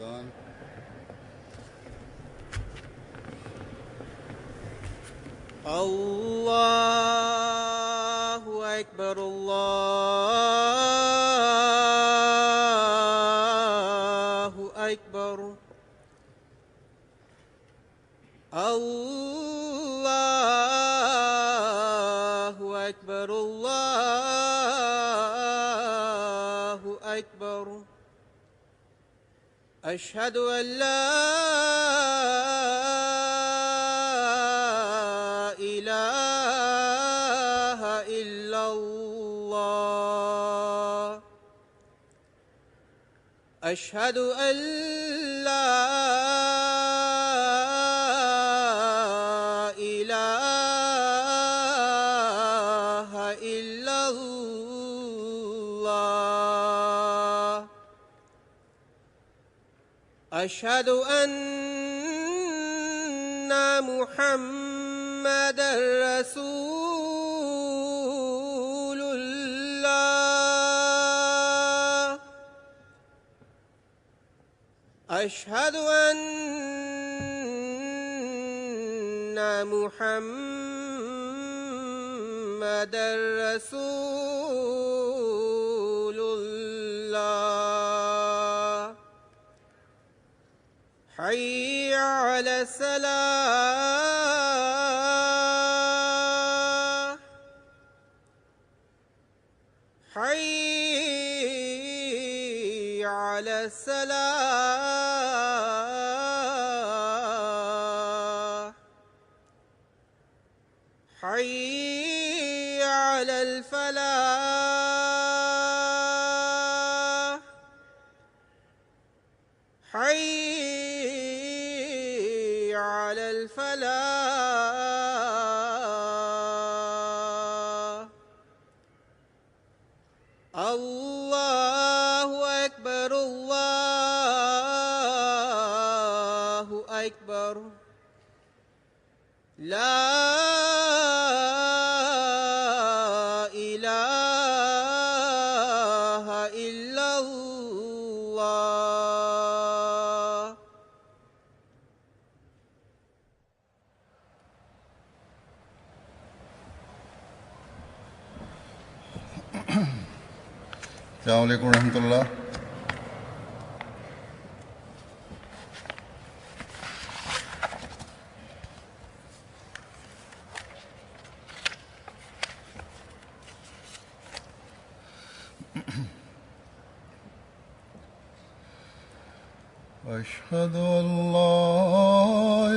अज़ान। अल्लाहु अकबर, अल्लाहु अकबर, अल्लाहु अकबर, अल्लाहु अकबर। अशहदु अल्ला इलाहा इल्लल्लाह। अशहदु अल्ला इलाहा इल्लल्लाह। अशहदु अन्ना मुहम्मदर रसूलुल्लाह। अशहदु अन्ना मुहम्मदर रसूलुल्लाह। हय्य अला सलाह, हय्य अला सलाह, हय्य अलल फलाह, हय्य अलल फलाह। अल्लाहु अकबर, अल्लाहु अकबर। ला इलाहा इल्लल्लाह। अस्सलामु अलैकुम रहमतुल्लाह। أشهد أن لا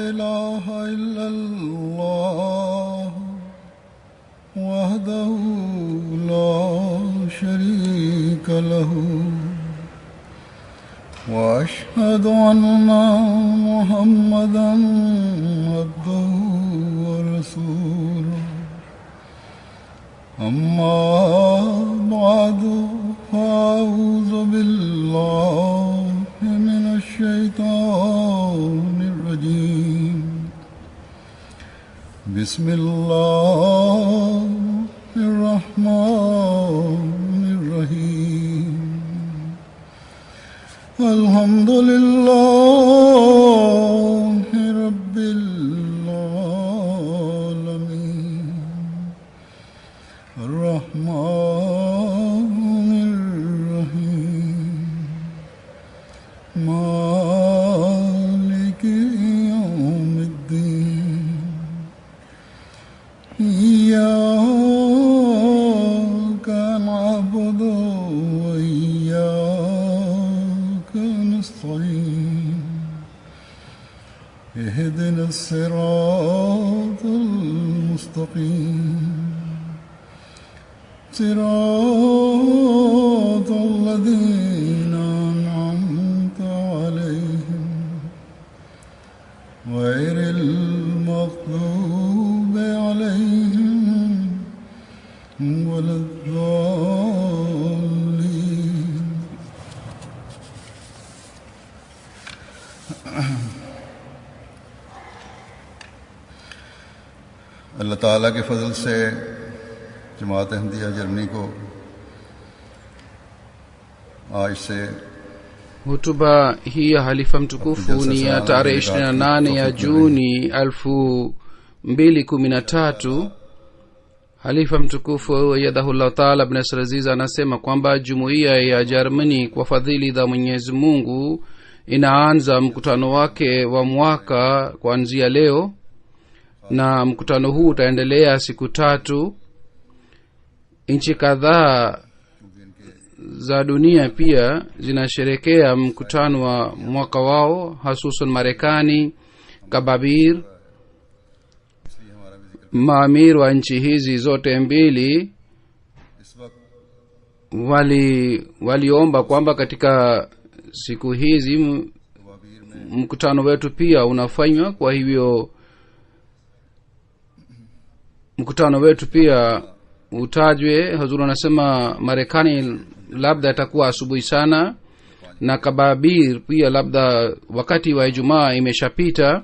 إله إلا الله وحده لا شريك له وأشهد أن محمدا عبده ورسوله أما بعد فأعوذ بالله من الشيطان الرجيم. بسم الله الرحمن الرحيم. الحمد لله رب العالمين الرحمن الرحيم مالك يوم الدين. إياك نعبد وإياك نستعين. اهدنا الصراط المستقيم صراط الذين أنعمت عليهم غير المغضوب عليهم ولا الضالين. अल्लाह ताला के फजल से जमात अहमदिया जर्मनी को आज से hutuba hii ya halifa mtukufu ni ya tarehe 28 ya Juni 2013. Halifa mtukufu yadahullah taala ibn Aziz anasema kwamba jumuiya ya Germany kwa fadhili za Mwenyezi Mungu inaanza mkutano wake wa mwaka kuanzia leo, na mkutano huu utaendelea siku 3. nchi kadhaa za dunia pia zinasherekea mkutano wa mwaka wao, hasusan Marekani, Kababir. Maamir wa nchi hizi zote mbili waliomba kwamba katika siku hizi mkutano wetu pia unafanywa. Kwa hivyo mkutano wetu pia utajwe. Hazuru anasema Marekani labda itakuwa asubuhi sana, na Kababir pia labda wakati wa Ijumaa imeshapita.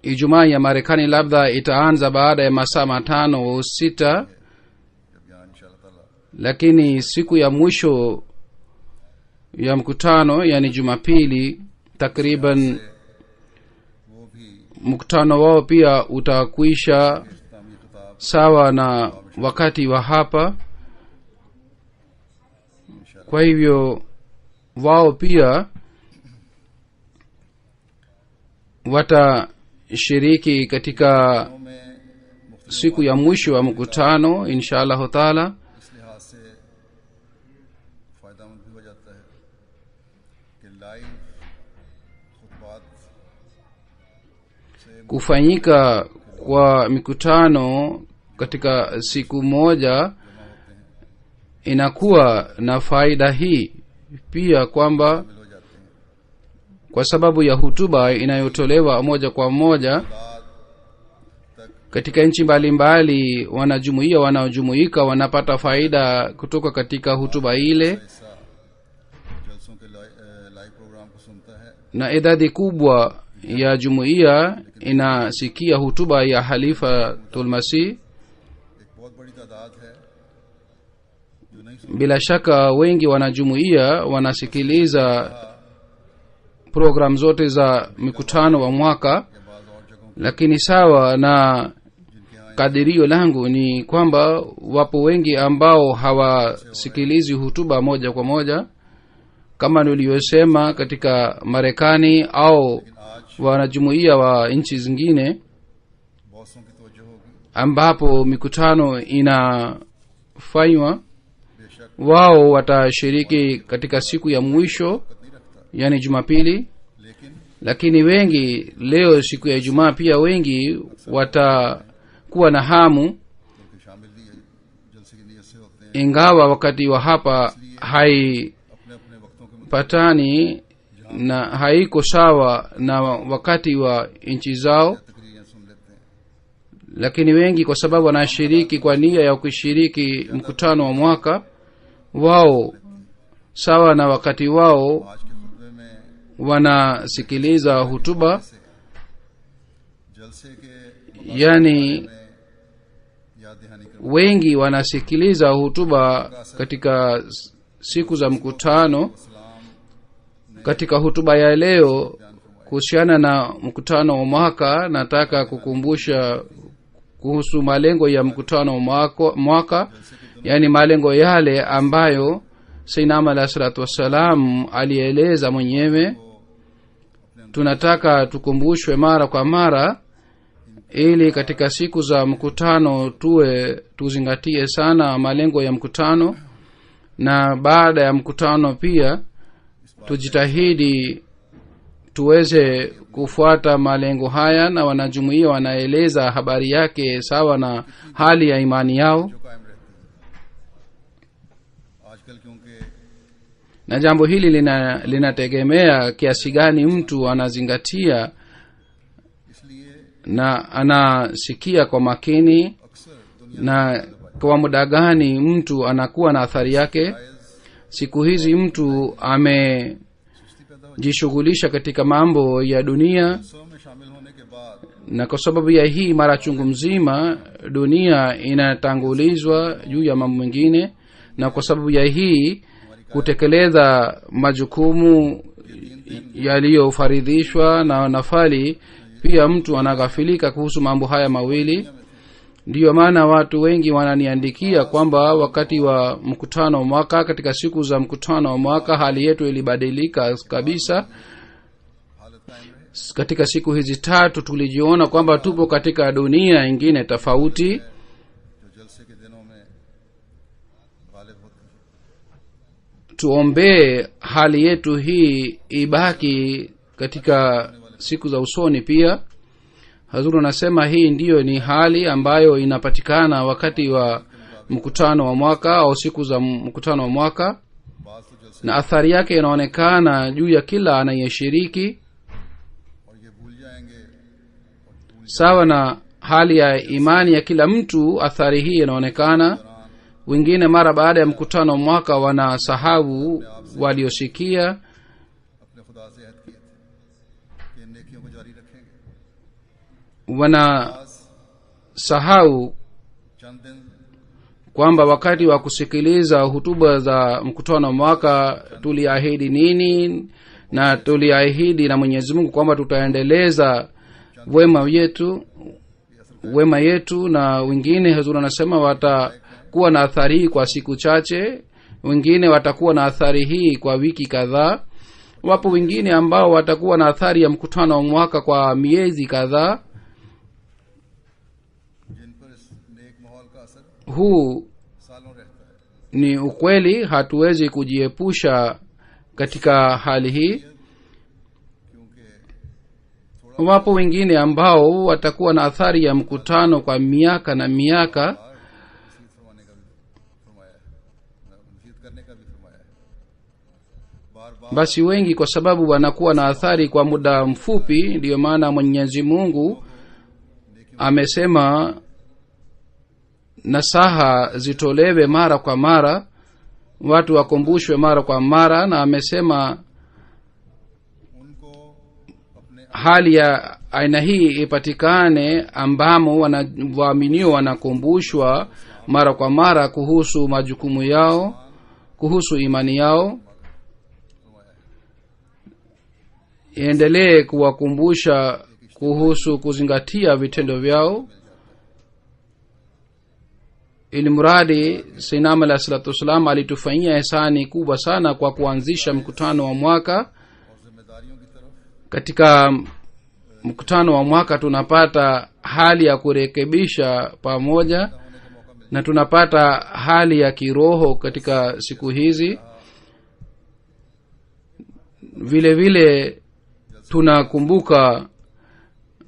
Ijumaa ya Marekani labda itaanza baada ya masaa 5 au 6, lakini siku ya mwisho ya mkutano, yani Jumapili, takriban mkutano wao pia utakwisha sawa na wakati wa hapa. Kwa hivyo wao pia watashiriki katika siku ya mwisho wa mkutano inshallah taala. Kufanyika kwa mikutano katika siku moja inakuwa na faida hii pia, kwamba kwa sababu ya hutuba inayotolewa moja kwa moja katika nchi mbalimbali, wanajumuiya wanaojumuika wanapata faida kutoka katika hutuba ile, na idadi kubwa ya jumuiya inasikia hutuba ya Halifatul Masih. Bila shaka wengi wanajumuiya wanasikiliza program zote za mikutano wa mwaka, lakini sawa na kadirio langu ni kwamba wapo wengi ambao hawasikilizi hutuba moja kwa moja, kama niliyosema katika Marekani au wanajumuiya wa nchi zingine ambapo mikutano inafanywa. Wao watashiriki katika siku ya mwisho, yani Jumapili, lakini wengi leo siku ya Ijumaa pia wengi watakuwa na hamu, ingawa wakati wa hapa haipatani na haiko sawa na wakati wa nchi zao, lakini wengi kwa sababu wanashiriki kwa nia ya kushiriki mkutano wa mwaka wao, sawa na wakati wao wanasikiliza hutuba. Yani wengi wanasikiliza hutuba katika siku za mkutano. Katika hutuba ya leo kuhusiana na mkutano wa mwaka, nataka kukumbusha kuhusu malengo ya mkutano wa mwaka, yani malengo yale ambayo Sayyidina alayhi salatu wassalam alieleza mwenyewe. Tunataka tukumbushwe mara kwa mara, ili katika siku za mkutano tuzingatie sana malengo ya mkutano, na baada ya mkutano pia tujitahidi tuweze kufuata malengo haya, na wanajumuiya wanaeleza habari yake sawa na hali ya imani yao. Na jambo hili linategemea kiasi gani mtu anazingatia na anasikia kwa makini, na kwa muda gani mtu anakuwa na athari yake. Siku hizi mtu amejishughulisha katika mambo ya dunia, na kwa sababu ya hii mara chungu mzima dunia inatangulizwa juu ya mambo mengine, na kwa sababu ya hii kutekeleza majukumu yaliyofaridhishwa na nafali, pia mtu anaghafilika kuhusu mambo haya mawili. Ndiyo maana watu wengi wananiandikia kwamba wakati wa mkutano wa mwaka, katika siku za mkutano wa mwaka, hali yetu ilibadilika kabisa. Katika siku hizi tatu tulijiona kwamba tupo katika dunia ingine tofauti. जो जलसे के दिनों में गालिब होते हैं। Tuombee hali yetu hii ibaki katika siku za usoni pia. Hazuru anasema hii ndiyo ni hali ambayo inapatikana wakati wa mkutano wa mwaka au siku za mkutano wa mwaka, बात तो जलसे na athari yake inaonekana juu ya kila anayeshiriki. और ये भूल जाएंगे Sawa na hali ya imani ya kila mtu, athari hii inaonekana. Wengine mara baada ya mkutano wa mwaka wanasahau waliosikia, अपने खुदा से अहद किए थे कि इन नेकियों को जारी रखेंगे। wanasahau चंद दिन kwamba wakati wa kusikiliza hutuba za mkutano wa mwaka tuliahidi nini, na tuliahidi na Mwenyezi Mungu kwamba tutaendeleza wema yetu, na wengine Hazur anasema watakuwa na athari hii kwa siku chache, wengine watakuwa na athari hii kwa wiki kadhaa, wapo wengine ambao watakuwa na athari ya mkutano wa mwaka kwa miezi kadhaa. जिन पर इस नेक माहौल का असर Huu सालों रहता है। ni ukweli, hatuwezi kujiepusha katika hali hii. क्योंकि Wapo wengine ambao watakuwa na athari ya mkutano kwa miaka na miaka, नसीहत फरमाने का भी फरमाया है, नसीहत करने का भी फरमाया है। बार बार basi wengi kwa sababu wanakuwa na athari kwa muda mfupi. Ndiyo maana Mwenyezi Mungu amesema nasaha zitolewe mara kwa mara, watu wakumbushwe mara kwa mara, na amesema उनको अपने hali ya aina hii ipatikane ambamo waaminio wanakumbushwa mara kwa mara kuhusu majukumu yao, kuhusu imani yao. Iendelee kuwakumbusha kuhusu kuzingatia vitendo vyao, ili mradi Sayyidina alayhi salatu wasalam alitufanyia ihsani kubwa sana kwa kuanzisha mkutano wa mwaka. और जिम्मेदारियों की तरफ Katika mkutano wa mwaka tunapata hali ya kurekebisha pamoja, na tunapata hali ya kiroho katika siku hizi. Vile vile tunakumbuka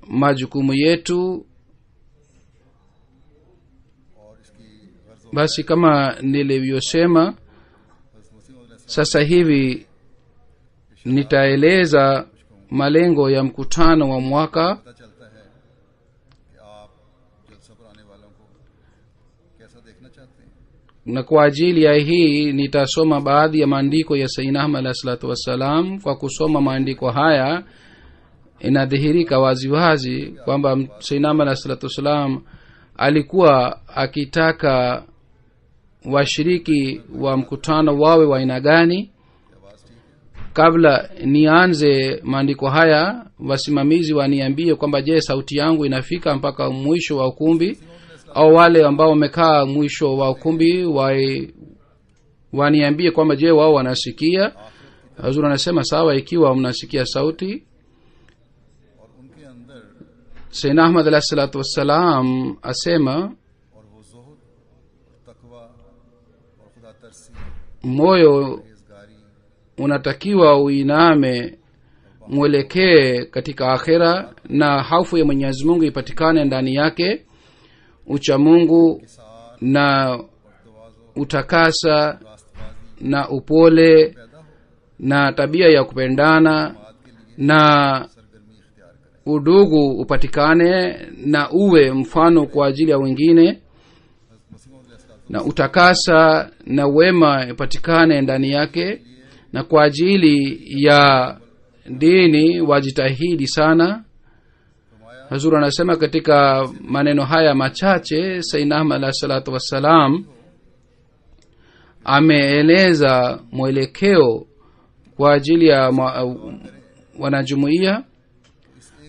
majukumu yetu. और इसकी गर्ज Basi kama nilivyosema, sasa hivi nitaeleza malengo ya mkutano wa mwaka, पता चलता है कि आप जलसा पर आने वालों को कैसा देखना चाहते हैं। na kwa ajili ya hii nitasoma baadhi ya maandiko ya Sayyidina Ahmad alayhi salatu wassalam. Kwa kusoma maandiko haya inadhihirika waziwazi kwamba Sayyidina Ahmad alayhi salatu wassalam alikuwa akitaka washiriki wa mkutano wawe wa aina gani. Kabla nianze maandiko haya, wasimamizi waniambie kwamba je, sauti yangu inafika mpaka mwisho wa ukumbi, au wale ambao wamekaa mwisho wa ukumbi waniambie kwamba je wao wanasikia. Hazur anasema sawa, ikiwa mnasikia sauti. और उनके अंदर Sayyidina Ahmad alayhi salatu wassalam asema और वो ज़ुहद और तकवा और खुदा तरसी moyo परहेज़गारी unatakiwa uiname mwelekee katika akhera, na hofu ya Mwenyezi Mungu ipatikane ndani yake, ucha Mungu na utakasa na upole na tabia ya kupendana na सरगर्मी इख्तियार करें। udugu upatikane, na uwe mfano kwa ajili ya wengine, na utakasa na wema ipatikane ndani yake, na kwa ajili ya dini wajitahidi sana. Hazur anasema katika maneno haya machache, Sayyidina Ahmad alayhi salatu wassalam ameeleza mwelekeo kwa ajili ya wanajumuiya.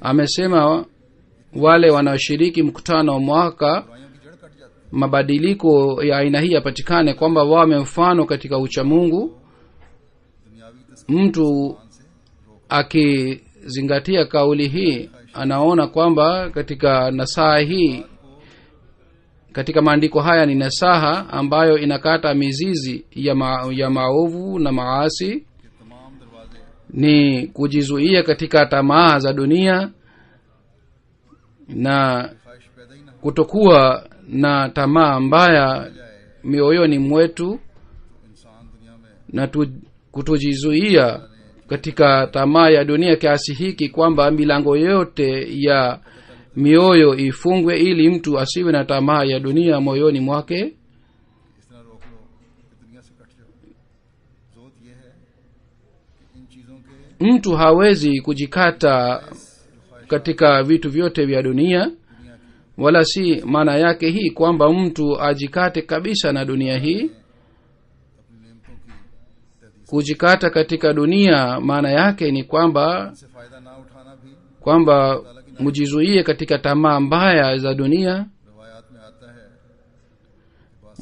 Amesema wale wanaoshiriki mkutano wa mwaka बुराइयों की जड़ कट जाती है। mabadiliko ya aina hii yapatikane, kwamba wawe mfano katika uchamungu. दुनियावी Mtu तस्वीर से akizingatia kauli hii anaona kwamba katika nasaha hii, katika maandiko haya ni nasaha ambayo inakata mizizi ya maovu na maasi, के तमाम दरवाजे ni kujizuia katika tamaa za dunia na ख्वाहिश पैदा ही ना हो kutokuwa na tamaa mbaya mioyoni mwetu, तो इंसान दुनिया में na kutojizuia katika tamaa ya dunia kiasi hiki kwamba milango yote ya mioyo ifungwe ili mtu asiwe na tamaa ya dunia moyoni mwake. इस तरह रोक लो कि दुनिया से कट जाओ। जोत यह है कि इन चीज़ों के Mtu hawezi kujikata katika vitu vyote vya dunia, wala si maana yake hii kwamba mtu ajikate kabisa na dunia hii. अपनी नेमतों की तहदीस Kujikata katika dunia maana yake ni kwamba से फ़ायदा ना उठाना भी kwamba mjizuie katika tamaa mbaya za dunia. रवायात में आता है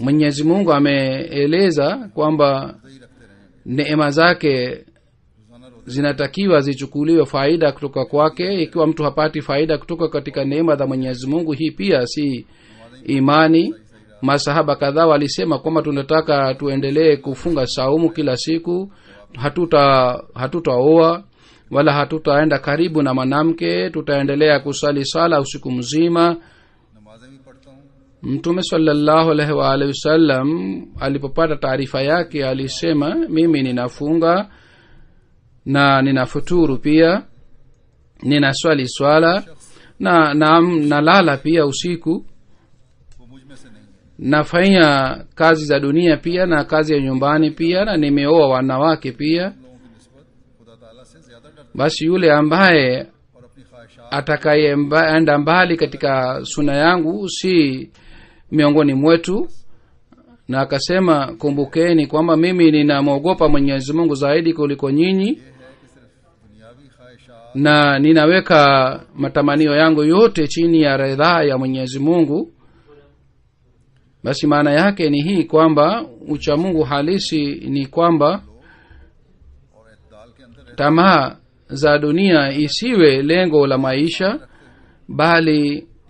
Mwenyezi Mungu ameeleza kwamba ही रखते रहें। neema zake रोज़ाना रोते zinatakiwa zichukuliwe faida kutoka kwake. Ikiwa mtu hapati faida kutoka katika neema za Mwenyezi Mungu, hii pia si imani. Masahaba kadhaa walisema kwamba tunataka tuendelee kufunga saumu kila siku, hatutaoa wala hatutaenda karibu na mwanamke, tutaendelea kusali sala usiku mzima. नमाजें भी पढ़ता हूँ। Mtume sallallahu alaihi wa alihi wasallam alipopata taarifa yake alisema, mimi ninafunga na ninafuturu pia, ninaswali swala na nalala pia usiku, वो मुझ में से नहीं है। nafanya kazi za dunia pia na kazi ya nyumbani pia, na nimeoa wanawake pia. लोगों की निस्बत खुदा ताला से ज्यादा डरता Basi yule ambaye है और अपनी ख्वाहिशात atakayeenda mbali katika suna yangu si miongoni mwetu. Na akasema, kumbukeni kwamba mimi ninamwogopa Mwenyezi Mungu zaidi kuliko nyinyi, ये है कि सिर्फ दुनियावी ख्वाहिशात na ninaweka matamanio yangu yote chini ya ridhaa ya Mwenyezi Mungu. Basi maana yake ni hii kwamba uchamungu halisi ni kwamba और एतदाल के अंदर रहते tamaa za dunia isiwe lengo la maisha, bali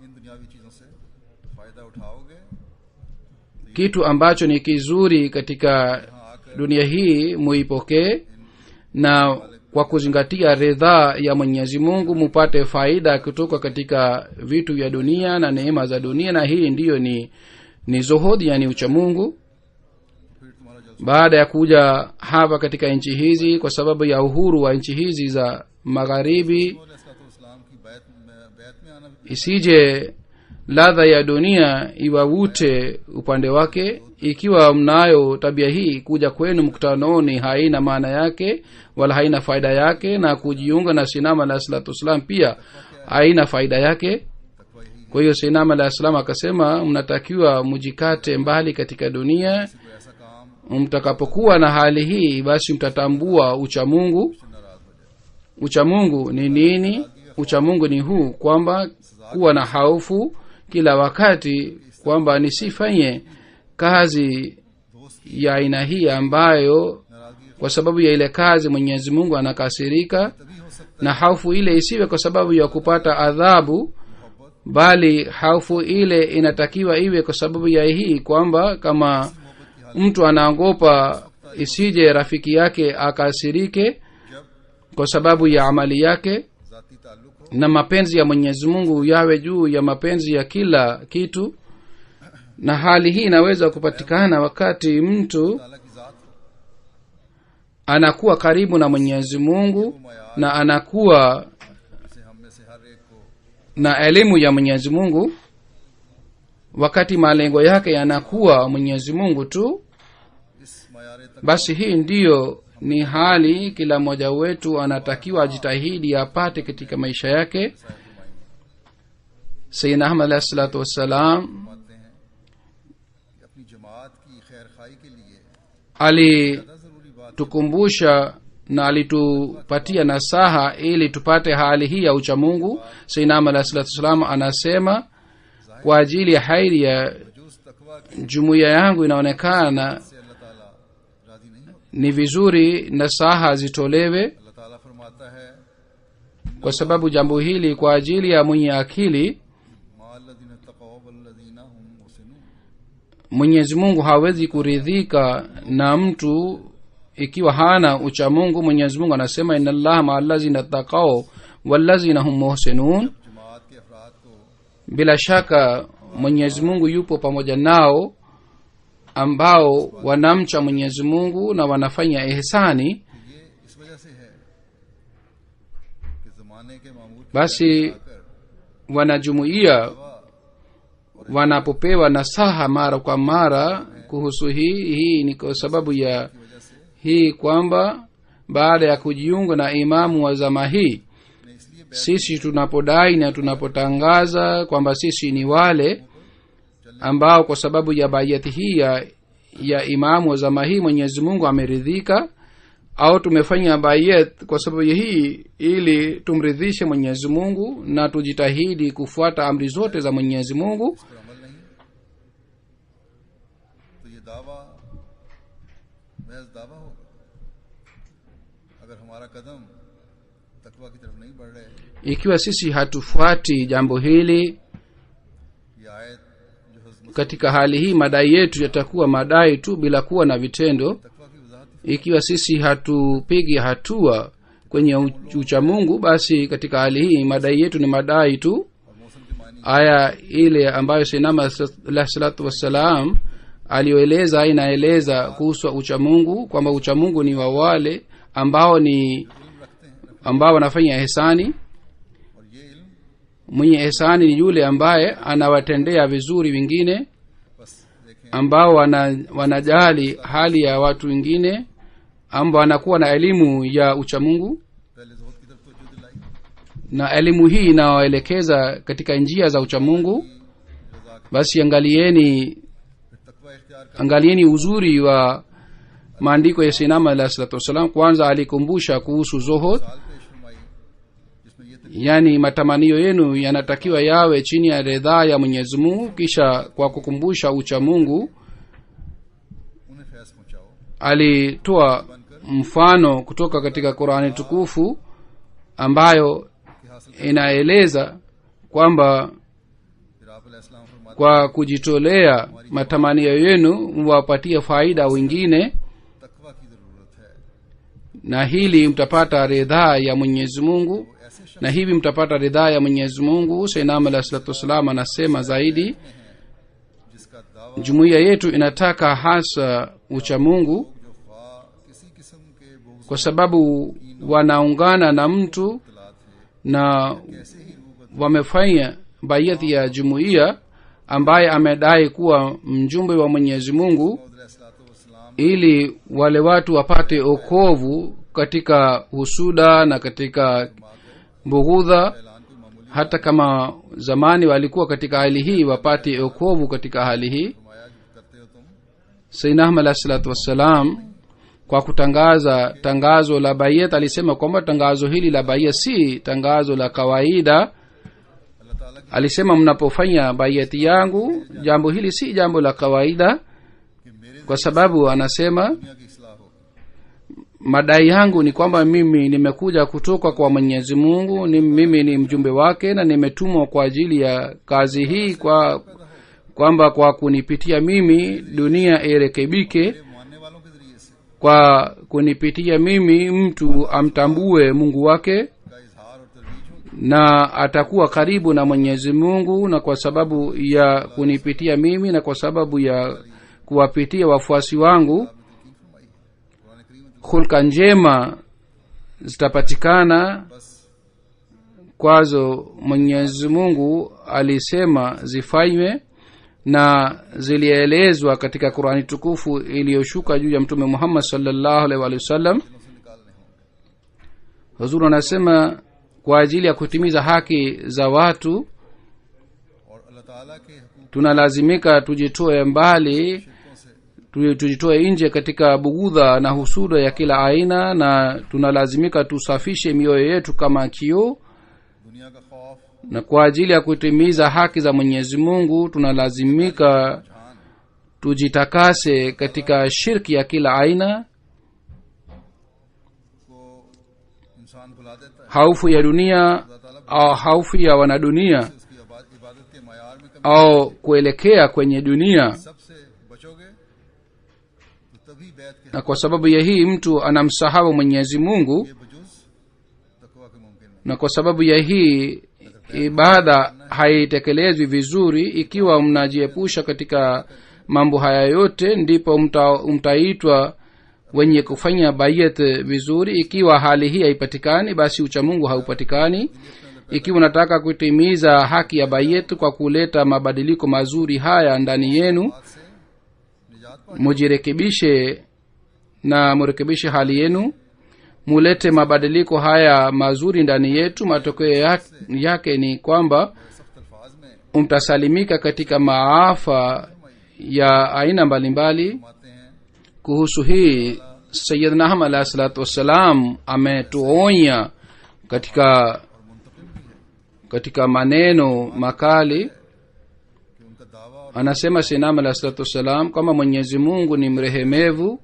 इन दुनियावी चीजों से फायदा उठाओगे kitu ambacho ni kizuri katika dunia hii muipokee, na kwa kuzingatia ridhaa ya Mwenyezi Mungu mupate faida kutoka katika vitu vya dunia na neema za dunia. Na hii ndiyo ni zuhudi, yani uchamungu. फिर तुम्हारा जलसा Baada ya kuja hapa katika nchi hizi, kwa sababu ya uhuru wa nchi hizi za magharibi, इस्लाम की बैत में आना भी isije ladha ya dunia iwavute upande wake. Ikiwa mnayo tabia hii, kuja kwenu mkutanoni haina maana yake wala haina faida yake, na kujiunga na Sinama alayhi salatu wassalam pia haina faida yake. तकवा यही Kwa hiyo Sinama alayhi salam akasema, mnatakiwa mjikate mbali katika dunia. कोई ऐसा काम Mtakapokuwa na hali hii, basi mtatambua uchamungu. से नाराज हो जाए। Uchamungu ni nini? Uchamungu ni huu kwamba kuwa na haufu kila wakati kwamba nisifanye kazi ya aina hii ambayo नाराजगी kwa sababu ya ile kazi Mwenyezi Mungu anakasirika, तभी हो सकता na haufu ile isiwe kwa sababu ya kupata adhabu, bali haufu ile inatakiwa iwe kwa sababu ya hii kwamba kama mtu anaogopa isije rafiki yake akasirike जब kwa sababu ya amali yake, जाती ताल्लुक हो na mapenzi ya Mwenyezi Mungu yawe juu ya mapenzi ya kila kitu. Na hali hii inaweza kupatikana wakati mtu ताला की जात हो anakuwa karibu na Mwenyezi Mungu na anakuwa जिसे हम में से हर एक को na elimu ya Mwenyezi Mungu, wakati malengo yake yanakuwa Mwenyezi Mungu tu. इस मयारे तक Basi hii ndiyo ni hali kila mmoja wetu anatakiwa ajitahidi apate katika maisha yake. Sayyidina Ahmad alayhi salatu wassalam फरमाते हैं कि अपनी जमात की खैर खाई के लिए alitukumbusha na alitupatia nasaha ili tupate hali hii ya uchamungu. sainam alah salatu wassalam anasema kwa ajili ya hairi ya jumuiya yangu inaonekana से अल्लाह ताला राजी नहीं होता। ni vizuri nasaha zitolewe, अल्लाह ताला फरमाता है kwa sababu jambo hili kwa ajili ya mwenye akili माल्लज़ीना तक़वा वल्लज़ीना हुम मुहसिनून। mwenyezi mungu hawezi kuridhika na mtu ikiwa hana uchamungu. mwenyezi mungu anasema inna allaha maa allazina taqaw wallazina hum muhsinun, जमात के अफराद को bila shaka mwenyezi mungu yupo pamoja nao ambao wanamcha mwenyezi mungu na wanafanya ihsani. ये इस वजह से है कि ज़माने के मामूल की basi आकर wanajumuia wanapopewa nasaha mara kwa mara kuhusu hii ni kwa sababu ya hii kwamba baada ya kujiunga na imamu wa zama hii, sisi tunapodai na tunapotangaza kwamba sisi ni wale ambao kwa sababu ya bayati hii ya imamu wa zama hii mwenyezi mungu ameridhika, au tumefanya bayat kwa sababu ya hii ili tumridhishe mwenyezi mungu na tujitahidi kufuata amri zote za mwenyezi mungu, पर अमल नहीं, तो ये दावा महज दावा होगा। अगर हमारा कदम तकवा की तरफ नहीं बढ़ रहे, ikiwa sisi hatufuati jambo hili ये आयत जो हज़रत katika hali hii madai yetu yatakuwa madai tu bila kuwa na vitendo. तकवा की वजाहत ikiwa sisi hatupigi hatua kwenye uchamungu, basi katika hali hii madai yetu ni madai tu. और मौसम के मानी aya ile ambayo sinama alah salatu wassalam aliyoeleza inaeleza kuhusu uchamungu kwamba uchamungu ni wa wale ambao wanafanya ihsani. और ये इल्म mwenye ihsani ni yule ambaye anawatendea vizuri wengine, बस देखें ambao wanajali hali ya watu wengine, ambao wanakuwa na elimu ya uchamungu, पहले ज़ुहद की तरफ तवज्जो दिलाई, na elimu hii inawaelekeza katika njia za uchamungu. रज़ा के basi angalieni तकवा इख्तियार कर angalieni uzuri wa maandiko ya sinama alah salatu wassalam. kwanza alikumbusha kuhusu zuhud, साल पेश फरमाई जिसमें ये yani matamanio yenu yanatakiwa yawe chini ya ridhaa ya mwenyezi mungu, kisha kwa kukumbusha uchamungu उन्हें फैज़ पहुंचाओ alitoa mfano kutoka katika qurani tukufu ambayo कि हासिल inaeleza kwamba फिर आप अलैहिस्सलाम फरमाते kwa kujitolea matamanio yenu mwapatie faida wengine, तकवा की ज़रूरत है। na hili mtapata ridhaa ya mwenyezi mungu, ऐसे शख्स na hivi mtapata ridhaa ya mwenyezi mungu. sainam alah salatu wassalam anasema zaidi, जिसका दावा jumuiya yetu inataka hasa uchamungu जो ख्वाह किसी किस्म के बोझ kwa sababu wanaungana na mtu तला थे, na ऐसे ही रूबत wamefanya bayati ya jumuiya ambaye amedai kuwa mjumbe wa mwenyezi mungu, अलैहिस्सलाम ili wale watu wapate okovu katika husuda na katika bughudha, ऐलान कोई मामूली hata kama zamani walikuwa katika hali hii wapate okovu katika hali hii. फरमाया जो करते हो तुम sainam alah salatu wassalam kwa kutangaza tangazo la bayat alisema kwamba tangazo hili la bayat si tangazo la kawaida. अल्लाह ताला की alisema mnapofanya bayati yangu jambo hili si jambo la kawaida, कि मेरे kwa sababu anasema दुनिया की इस्लाह हो, madai yangu ni kwamba mimi nimekuja kutoka kwa mwenyezi mungu, mimi ni mjumbe wake na nimetumwa kwa ajili ya kazi hii, kwamba kwa kunipitia mimi dunia irekebike, मानने वालों के जरिए से kwa kunipitia mimi mtu amtambue mungu wake का इजहार और तरवीज हो। na atakuwa karibu na mwenyezi mungu, na kwa sababu ya kunipitia mimi na kwa sababu ya kuwapitia wafuasi wangu Quran करीम में hulka njema zitapatikana kwazo mwenyezi mungu alisema zifanywe na zilielezwa katika qurani tukufu iliyoshuka juu ya mtume muhammad sallallahu alaihi wa sallam. दिलों से निकालने हों। huzuru anasema kwa ajili ya kutimiza haki za watu और अल्लाह ताला के हुकूक tunalazimika tujitoe mbali से tujitoe nje katika bugudha na husuda ya kila aina, na tunalazimika tusafishe mioyo yetu kama kioo. दुनिया का खौफ, Na kwa ajili ya kutimiza haki za Mwenyezi Mungu tunalazimika tujitakase katika shirki ya kila aina. को इंसान भुला देता है, Haufu ya dunia au haufu ya wanadunia उसकी इबादत के मयार में कमी, au kuelekea kwenye dunia, सबसे बचोगे तो तभी बैत के na kwa sababu ya hii mtu anamsahau Mwenyezi Mungu, ये बजुज तकवा के मुमकिन नहीं। na kwa sababu ya hii ibada haitekelezwi vizuri. Ikiwa mnajiepusha katika mambo haya yote, ndipo mtaitwa wenye kufanya bayat vizuri. Ikiwa hali hii haipatikani, basi uchamungu haupatikani. Ikiwa unataka kutimiza haki ya bayat kwa kuleta mabadiliko mazuri haya ndani yenu, बात से निजात पा, mujirekebishe na murekebishe hali yenu, mulete mabadiliko haya mazuri ndani yetu. Matokeo yake ni kwamba सख्त अल्फाज में mtasalimika katika maafa ya aina mbalimbali. फरमाते हैं, Kuhusu hii Sayyidna Ahmad alayhi salatu wassalam ametuonya katika maneno makali. कि उनका दावा और Anasema Sayyidna Ahmad alayhi salatu wassalam kwamba Mwenyezi Mungu ni mrehemevu,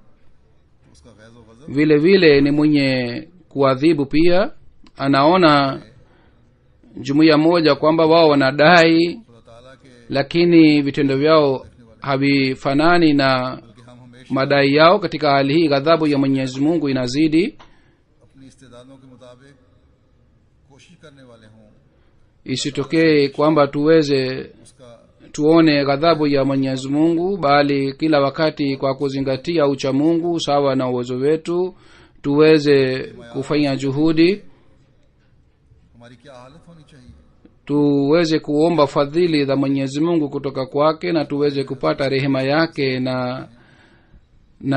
उसका गैज़ व गज़ब vile vile ni mwenye kuadhibu pia. Anaona jumuiya moja kwamba wao wanadai, खुदा ताला के, lakini vitendo vyao havifanani na बल्कि हम हमेशा madai yao. Katika hali hii ghadhabu ya Mwenyezi Mungu inazidi. अपनी इस्तेदादों के मुताबिक कोशिश करने वाले हों, Isitokee kwamba उसका tuone ghadhabu ya Mwenyezi Mungu, bali kila wakati kwa kuzingatia ucha Mungu sawa na uwezo wetu tuweze kufanya juhudi, हमारी क्या हालत होनी चाहिए, tuweze kuomba fadhili za Mwenyezi Mungu kutoka kwake, na tuweze kupata rehema yake na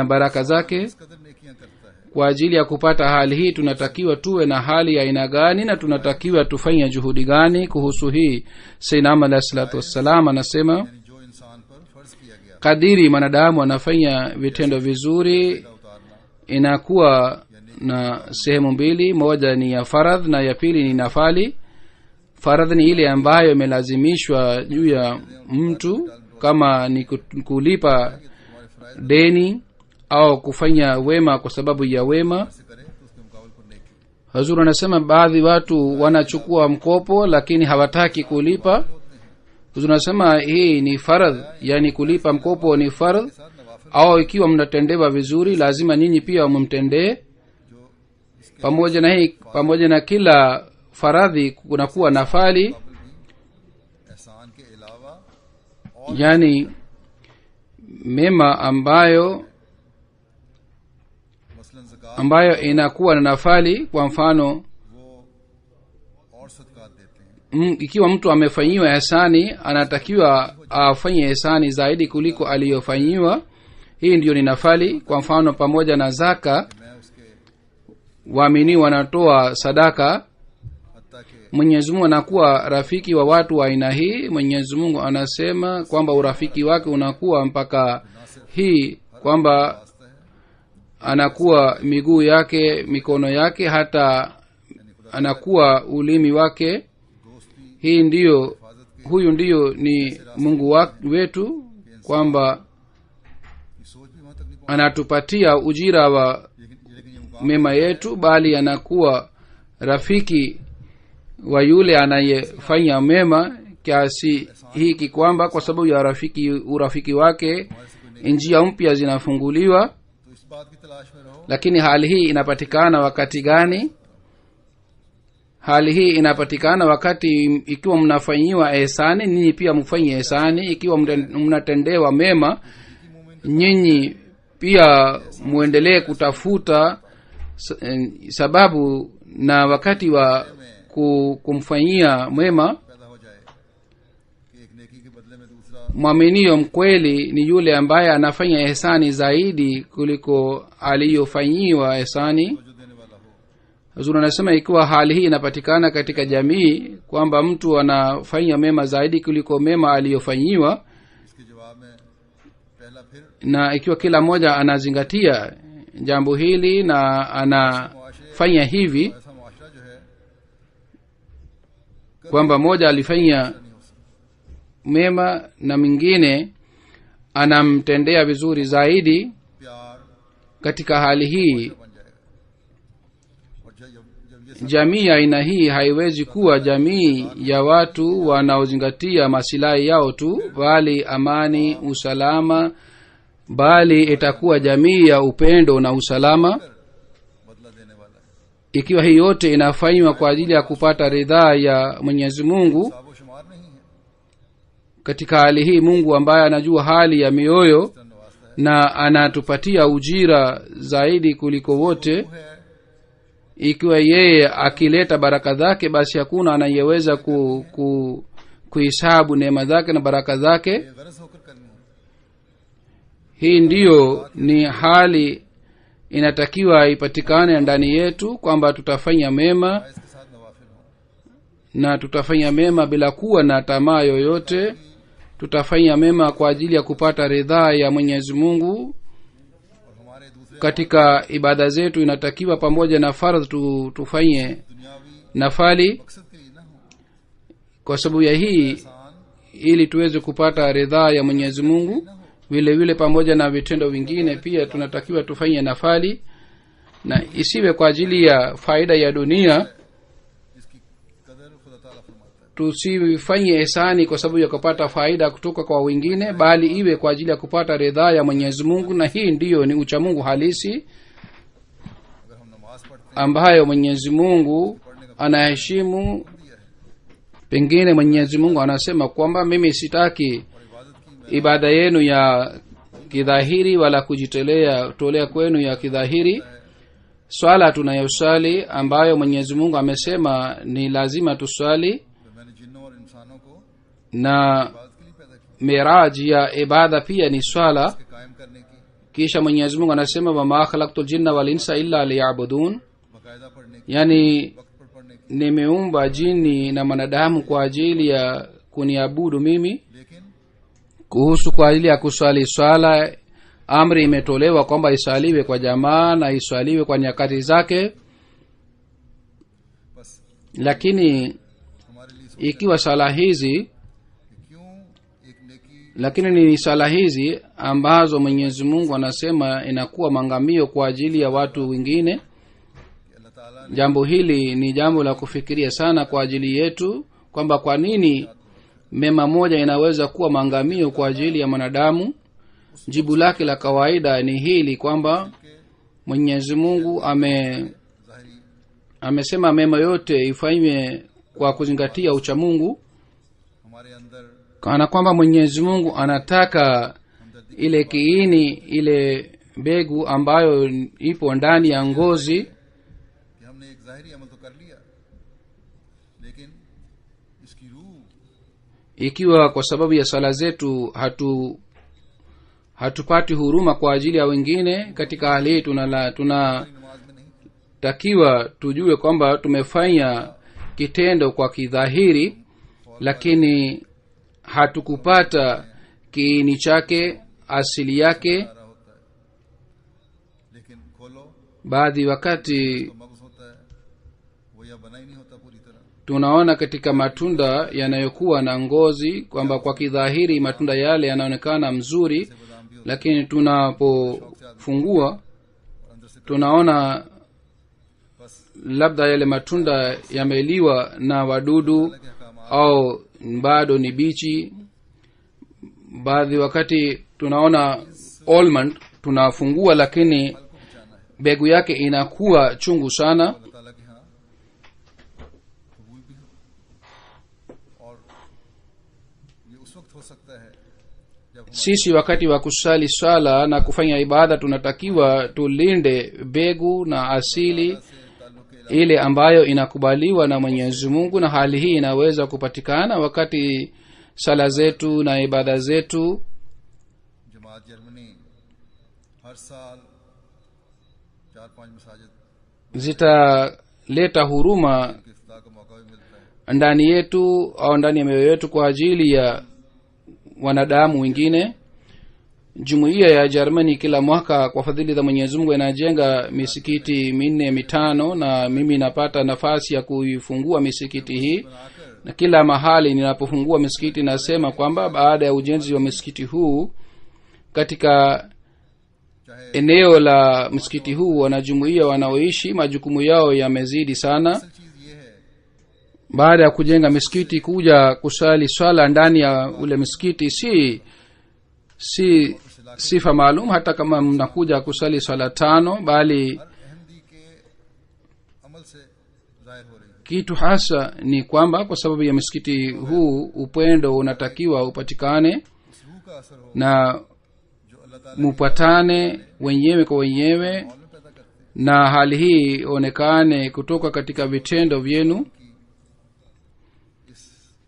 baraka zake. इस कदर नेकियां करता है, Kwa ajili ya kupata hali hii tunatakiwa tuwe na hali ya aina gani na tunatakiwa tufanye juhudi gani? Kuhusu hii Sayyidina Ahmad alayhi salatu wassalam anasema, यानी जो इंसान पर फर्ज किया गया kadiri mwanadamu anafanya vitendo vizuri उतारना, inakuwa na sehemu mbili, moja ni ya faradh na ya pili ni nafali. Faradh ni ile ambayo imelazimishwa juu ya mtu, kama ni kulipa तुम्हारे फ़राइज़ deni au kufanya wema kwa sababu ya wema. से करे तो उसके मुकाबले पर नेकी, Hazur anasema baadhi watu wanachukua mkopo lakini hawataki kulipa. Hazur anasema hii ni faradh, yani kulipa mkopo ni faradh, साथ नवाफिल au ikiwa mnatendewa vizuri lazima nyinyi pia mumtendee. जो इसके Pamoja na hii, pamoja na kila faradhi kunakuwa nafali, मुकाबले भी एहसान के अलावा और yani mema मसलन ज़कात ambayo inakuwa na nafali. Kwa mfano, वो और सदकात देते हैं, ikiwa mtu amefanyiwa ihsani anatakiwa afanye ihsani zaidi kuliko aliyofanyiwa. Hii ndiyo ni nafali. Kwa mfano, pamoja na zaka, मैं उसके waamini wanatoa sadaka. हत्ता के Mwenyezi Mungu anakuwa rafiki wa watu wa aina hii. Mwenyezi Mungu anasema kwamba urafiki wake unakuwa mpaka hii kwamba वास्ता है, anakuwa miguu yake, mikono yake, hata anakuwa ulimi wake. दोस्ती Hii ndiyo, हिफाजत के huyu ndiyo ni Mungu wetu, kwamba की सोच भी वहाँ तक नहीं पहुँच, anatupatia ujira wa लेकिन ये मुकाम mema yetu, bali anakuwa rafiki wa yule anayefanya mema kiasi hiki kwamba kwa sababu ya urafiki wake njia mpya zinafunguliwa. तो इस बात की तलाश में रहो, Lakini hali hii inapatikana wakati gani? Hali hii inapatikana wakati ikiwa mnafanyiwa ihsani, nyinyi pia mfanye ihsani. Ikiwa mnatendewa mema, nyinyi pia muendelee kutafuta sababu na wakati wa kumfanyia mwema. पैदा हो जाए कि एक नेकी के बदले में दूसरा Mwaminio mkweli ni yule ambaye anafanya ihsani zaidi kuliko aliyofanyiwa ihsani. जो देने वाला हो, Hazur anasema ikiwa hali hii inapatikana katika jamii kwamba mtu anafanya mema zaidi kuliko mema aliyofanyiwa, इसके जवाब में पहला na ikiwa kila mmoja anazingatia jambo hili na anafanya hivi ऐसा मुआशरा जो है kwamba mmoja alifanya नहीं हो सकता। mema na mwingine anamtendea vizuri zaidi, प्यार katika hali hii बन जाएगा। और जब ये सब jamii ya aina hii haiwezi kuwa jamii ya watu wanaozingatia masilahi yao tu, bali amani, usalama, bali itakuwa jamii ya upendo na usalama. बदला देने वाला है। Ikiwa hii yote inafanywa kwa ajili ya kupata ridhaa ya Mwenyezi Mungu, साबो शुमार नहीं है, katika hali hii Mungu ambaye anajua hali ya mioyo नवाजता है। na anatupatia ujira zaidi kuliko wote, वो है ikiwa yeye akileta baraka zake, basi hakuna anayeweza kuhesabu neema zake na baraka zake. ये गरज होकर करनी है। Hii ndiyo ni hali inatakiwa ipatikane ndani yetu, kwamba tutafanya mema इसके साथ नवाफिल हो। na tutafanya mema bila kuwa na tamaa yoyote. Tutafanya mema kwa ajili ya kupata ridhaa ya Mwenyezi Mungu. और हमारे दूसरे Katika ibada zetu inatakiwa pamoja na fardh tufanye दुनियावी nafali, मकसद के लिए ना हो। kwa sababu ya hii इंसान ili tuweze kupata ridhaa ya Mwenyezi Mungu. Vile vile pamoja na vitendo vingine pia tunatakiwa tufanye nafali, na isiwe kwa ajili ya faida ya dunia. जिसकी कदर खुदा ताला फरमाता है। Tusifanye ihsani kwa sababu ya kupata faida kutoka kwa wengine, bali iwe kwa ajili ya kupata ridhaa ya Mwenyezi Mungu, na hii ndiyo ni uchamungu halisi अगर हम नमाज पढ़ते हैं ambayo Mwenyezi Mungu anaheshimu. दिया है Pengine Mwenyezi Mungu anasema kwamba mimi sitaki और इबादत की ibada yenu ya kidhahiri wala tolea kwenu ya kidhahiri. Swala tunayoswali ambayo Mwenyezi Mungu amesema ni lazima tuswali, मैं मैंने जिन्नों और इंसानों को na इबादत के लिए पैदा किया, miraji ya ibada pia ni swala. इसके कायम करने की, Kisha Mwenyezi Mungu anasema wama khalaqtul jinna wal insa illa liya'budun, बाकायदा पढ़ने की, yani वक्त पर पढ़ने की। nimeumba jini na wanadamu kwa ajili ya kuniabudu mimi. लेकिन Kuhusu kwa ajili ya kuswali swala, amri imetolewa kwamba iswaliwe kwa jamaa na iswaliwe kwa nyakati zake, बस lakini हमारे लिए ikiwa sala hizi कि क्यों एक नेकी lakini ni sala hizi ambazo Mwenyezi Mungu anasema inakuwa mangamio kwa ajili ya watu wengine. कि अल्लाह ताला ने Jambo hili ni jambo la kufikiria sana kwa ajili yetu, kwamba kwa nini mema moja inaweza kuwa mangamio kwa ajili ya mwanadamu. Jibu lake la kawaida ni hili kwamba Mwenyezi Mungu ज़ाहिरी amesema mema yote ifanywe kwa kuzingatia uchamungu, हमारे अंदर kana kwamba Mwenyezi Mungu anataka ile kiini, ile mbegu ambayo ipo ndani ya ngozi. कि हमने एक ज़ाहिरी अमल तो कर लिया, लेकिन इसकी रूह Ikiwa kwa sababu ya sala zetu hatupati huruma kwa ajili ya wengine, katika hali hii tunatakiwa नमाज में नहीं, tujue kwamba tumefanya kitendo kwa kidhahiri, lakini hatukupata kiini chake, asili yake. आ रहा होता है, लेकिन खोलो Baadhi wakati तो मगज होता है, वो या बना ही नहीं होता पूरी तरह। tunaona katika matunda yanayokuwa na ngozi kwamba kwa kidhahiri matunda yale yanaonekana mzuri, बादाम भी होता lakini tunapofungua है, अंदर से tunaona बस labda yale matunda yameliwa na wadudu के अहकाम au bado ni bichi. Baadhi wakati tunaona almond tunafungua, lakini को बचाना है, mbegu yake inakuwa chungu sana. अल्लाह ताला के यहाँ कबूल भी हो। और ये उस वक्त हो सकता है जब हमारे Sisi wakati wa kusali swala na kufanya ibada tunatakiwa tulinde mbegu na asili से ताल्लुक के ile ambayo inakubaliwa na Mwenyezi Mungu, na hali hii inaweza kupatikana wakati sala zetu na ibada zetu. जमात जर्मनी हर साल 4-5 मसाजिद zitaleta huruma के इफ्ताह का मौका भी मिलता है। ndani yetu au ndani ya mioyo yetu kwa ajili ya wanadamu wengine. jumuiya ya Germany kila mwaka kwa fadhili za Mwenyezi Mungu inajenga misikiti 4-5 na mimi napata nafasi ya kuifungua misikiti hii, na kila mahali ninapofungua misikiti nasema kwamba baada ya ujenzi wa misikiti huu katika eneo la msikiti huu wanajumuiya wanaoishi majukumu yao yamezidi sana. चीज ये है Baada ya kujenga misikiti kuja kusali swala ndani ya ule misikiti si sifa maalum, hata kama mnakuja kusali swala 5, bali अहमदी के अमल से जाहिर हो रही है। kitu hasa ni kwamba kwa sababu ya msikiti huu upendo unatakiwa upatikane उस रूह का असर हो na जो अल्लाह ताला mupatane wenyewe kwa wenyewe, में पैदा करते हैं na hali hii ionekane kutoka katika vitendo vyenu.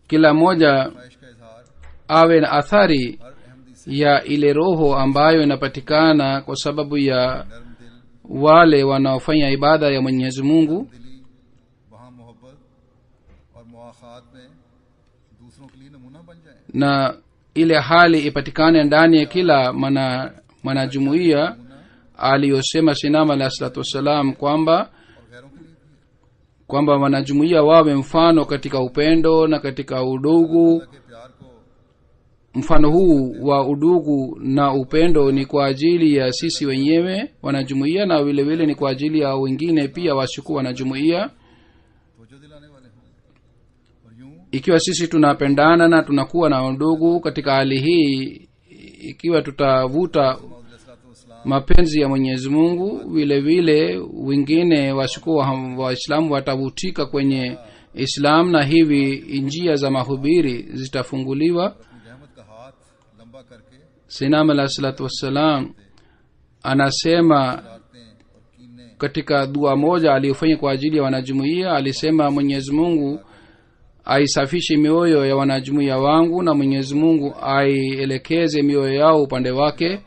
Kila mmoja ख्वाहिश का इजहार awe na athari हर अहमदी से ya ile roho ambayo inapatikana kwa sababu ya नर्म दिल wale wanaofanya ibada ya Mwenyezi Mungu, दिली वहाँ मोहब्बत और मुआखात में दूसरों के लिए नमूना बन जाए na ile hali ipatikane ndani ya kila mwanajumuiya aliyosema Sinama alayhi salatu wassalam kwamba और गैरों के लिए भी kwamba wanajumuiya wawe mfano katika upendo na katika udugu. के प्यार को Mfano huu wa udugu na upendo ni kwa ajili ya sisi wenyewe wanajumuiya, na vile vile ni kwa ajili ya wengine pia washuku wanajumuiya. तवज्जो दिलाने वाले हों और यूं Ikiwa sisi tunapendana na tunakuwa na udugu katika hali hii, ikiwa tutavuta mapenzi ya Mwenyezi Mungu, vile vile wengine washuku waislamu watavutika kwenye Islam, na hivi njia za mahubiri zitafunguliwa. अपनी रहमत का हाथ लंबा करके Sinam alayhi salatu wassalam anasema रातें और कीने katika dua moja aliyofanya kwa ajili ya wanajumuiya, alisema Mwenyezi Mungu aisafishe mioyo ya wanajumuiya wangu, na Mwenyezi Mungu aielekeze mioyo yao upande wake,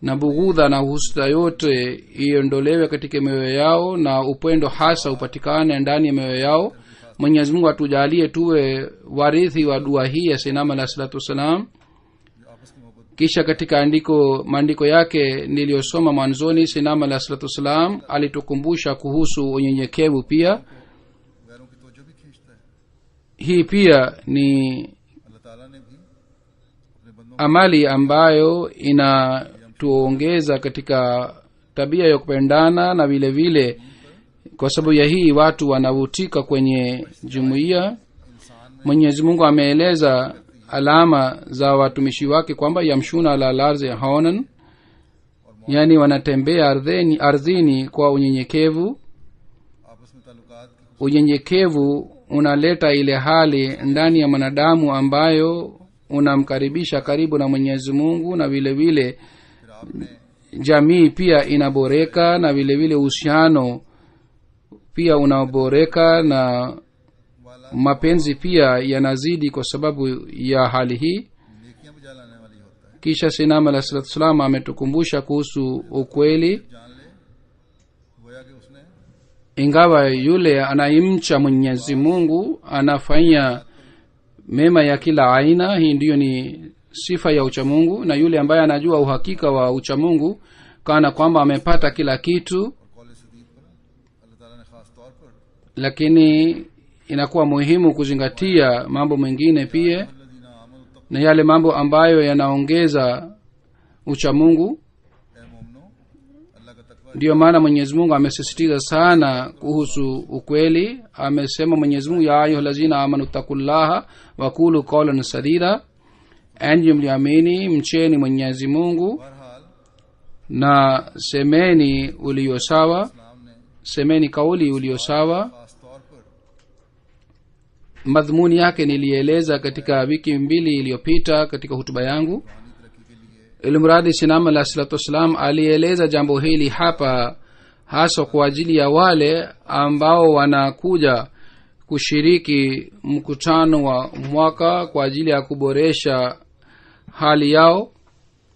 na bughudha na husda yote iondolewe katika mioyo yao, na upendo hasa upatikane ndani ya mioyo yao. Mwenyezi Mungu atujalie tuwe warithi wa dua hii ya Sinam alayhi salatu wassalam. जो आपस की मोहब्बत Kisha katika maandiko yake niliyosoma mwanzoni, Sinam alayhi salatu wassalam alitukumbusha kuhusu unyenyekevu pia. गैरों की तवज्जो भी खींचता है। Hii pia ni अल्लाह ताला ने भी अपने बंदों amali ambayo inatuongeza katika tabia ya kupendana, na vile vile kwa sababu ya hii watu wanavutika kwenye jumuiya. Mwenyezi Mungu ameeleza alama za watumishi wake kwamba yamshuna ala larzi haunan, yani wanatembea ardhini kwa unyenyekevu. आपस में ताल्लुकात की Unyenyekevu unaleta ile hali ndani ya mwanadamu ambayo unamkaribisha karibu na Mwenyezi Mungu, na vile vile फिर आपने jamii pia inaboreka, na vile vile uhusiano pia unaboreka, na वाला mapenzi pia yanazidi kwa sababu ya hali hii. नेकियां भी जलाने वाली होता है। Kisha Sinam alayhi salatu wassalam ametukumbusha kuhusu ukweli, जान ले गोया कि उसने ingawa yule anaimcha Mwenyezi Mungu anafanya mema ya kila aina. Hii ndiyo ni sifa ya uchamungu, na yule ambaye anajua uhakika wa uchamungu kana kwamba amepata kila kitu, Kaul सदीद पर अल्लाह ताला ने खास तौर पर lakini inakuwa muhimu kuzingatia mambo mengine pia, अल्लज़ीना आमनु na yale mambo ambayo yanaongeza uchamungu. ए मोमिनो अल्लाह का तकवा Ndiyo maana Mwenyezi Mungu amesisitiza sana kuhusu ukweli. Amesema Mwenyezi Mungu, ya ayyuhallazina amanu taqullaha wa qulu qawlan sadida, enyi mliamini mcheni Mwenyezi Mungu बहरहाल na semeni ulio sawa, इस्लाम ने semeni kauli ulio sawa. खास तौर पर Madhumuni yake nilieleza katika wiki 2 iliyopita katika hutuba yangu. रूहानी तरक्की के लिए Ilmuradi Sinam alayhi salatu wassalam alieleza jambo hili hapa hasa kwa ajili ya wale ambao wanakuja kushiriki mkutano wa mwaka kwa ajili ya kuboresha hali yao,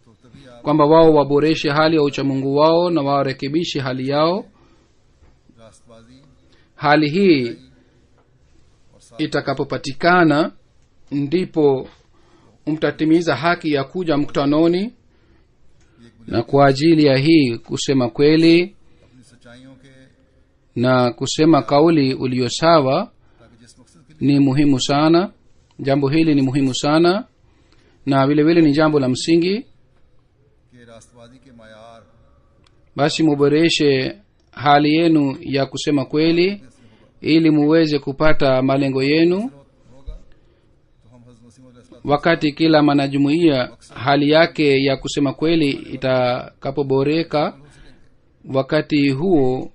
तो तभी आप kwamba wao waboreshe hali ya uchamungu wao na warekebishe hali yao. रास्तबाजी Hali hii itakapopatikana ndipo mtatimiza haki ya kuja mkutanoni, na kwa ajili ya hii kusema kweli अपनी सच्चाइयों के, na kusema kauli uliyo sawa ताकि जिस मकसद के लिए ni muhimu sana. Jambo hili ni muhimu sana na vile vile ni jambo la msingi. कि रास्तबाजी के मायार Basi muboreshe hali yenu ya kusema kweli ili muweze kupata malengo yenu. होगा तो हम हज़रत मसीह मौद अलैहिस्सलाम Wakati kila mwanajumuiya hali yake ya kusema kweli itakapoboreka, wakati huo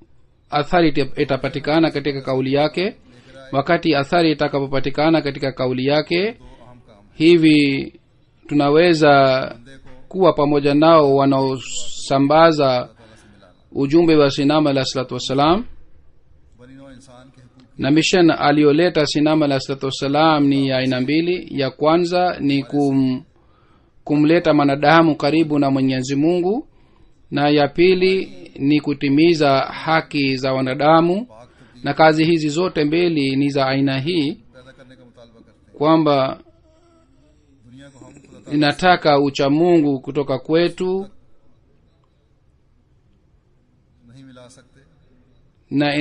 athari itapatikana katika kauli yake. Wakati athari itakapopatikana katika kauli yake, दो अहम काम hivi tunaweza बंदे को kuwa pamoja nao wanaosambaza ताला से मिलाना। ujumbe wa sinama alah salatu wassalam. बनी नौ इंसान के हकूक Na mission aliyoleta sinama alah salatu wassalam ni ya aina mbili. Ya kwanza ni kumleta mwanadamu karibu na Mwenyezi Mungu, na ya pili ni kutimiza haki za wanadamu. पाक तब्दील Na kazi hizi zote mbili ni za aina hii पैदा करने का मुतालबा करते हैं। kwamba दुनिया को हम खुदा inataka uchamungu kutoka kwetu नहीं मिला सकते, na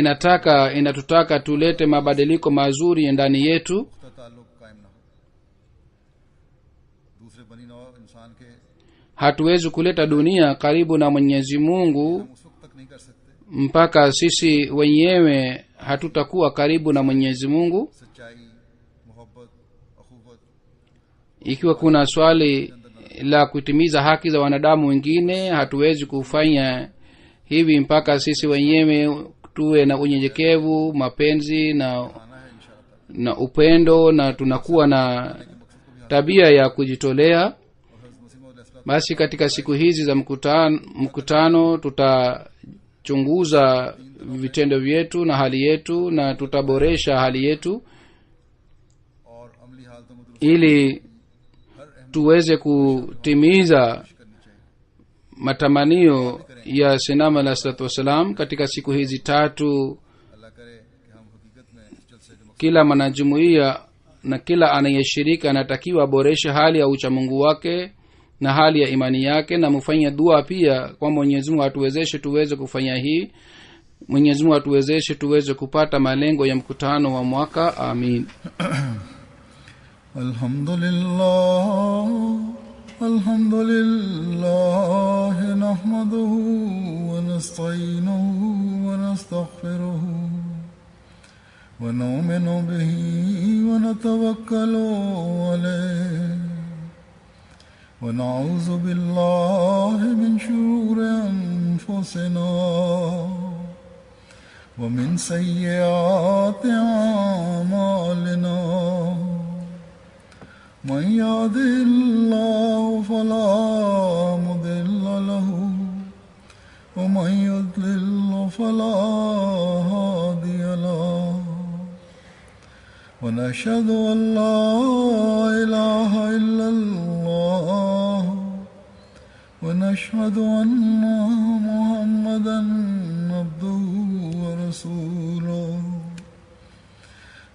inatutaka tulete mabadiliko mazuri ndani yetu. उसका ताल्लुक कायम ना हो। दूसरे बनी नौ इंसान के Hatuwezi kuleta dunia karibu na Mwenyezi Mungu हम उस वक्त तक नहीं कर सकते mpaka sisi wenyewe hatutakuwa karibu na Mwenyezi Mungu. सच्चाई, मोहब्बत, अखुवत Ikiwa kuna swali la kutimiza haki za wanadamu wengine, hatuwezi kufanya hivi mpaka sisi wenyewe tuwe na unyenyekevu, mapenzi na आना है इंशाअल्लाह। na upendo, na tunakuwa na tabia ya kujitolea. और हज़रत मसीह मौद अलैहिस्सलाम Basi katika siku hizi za mkutano tutachunguza vitendo vyetu na hali yetu, na tutaboresha hali yetu और अमली हालतों में दुरुस्त ili हर अहम tuweze kutimiza करनी चाहिए। matamanio ya sinama alah salatu wassalam katika siku hizi tatu. अल्लाह करे कि हम हकीकत में इस जलसे के मकसद Kila mwanajumuiya na kila anayeshirika anatakiwa aboreshe hali ya uchamungu wake na hali ya imani yake, na mufanye dua pia kwa Mwenyezi Mungu atuwezeshe tuweze kufanya hii. Mwenyezi Mungu atuwezeshe tuweze kupata malengo ya mkutano wa mwaka. Amin. الحمد لله نحمده ونستعينه ونستغفره ونؤمن به ونتوكل عليه ونعوذ بالله من شرور أنفسنا ومن سيئات أعمالنا من يهده الله فلا مضل له ومن يضلل فلا هادي له ونشهد أن لا إله إلا الله ونشهد أن محمدا عبده ورسوله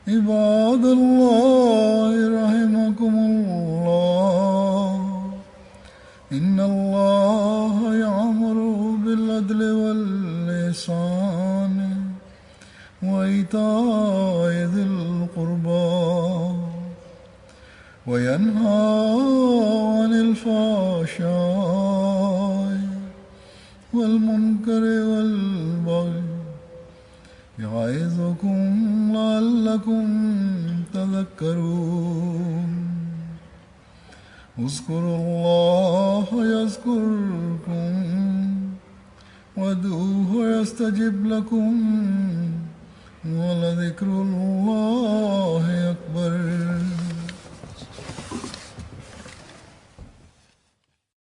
عباد الله رحمكم الله إن الله يأمر بالعدل والإحسان وإيتاء ذي القربى وينهى عن الفحشاء والمنكر والبغي يعظكم لعلكم تذكرون اذكروا الله يذكركم وادعوه يستجب لكم ولذكر الله أكبر.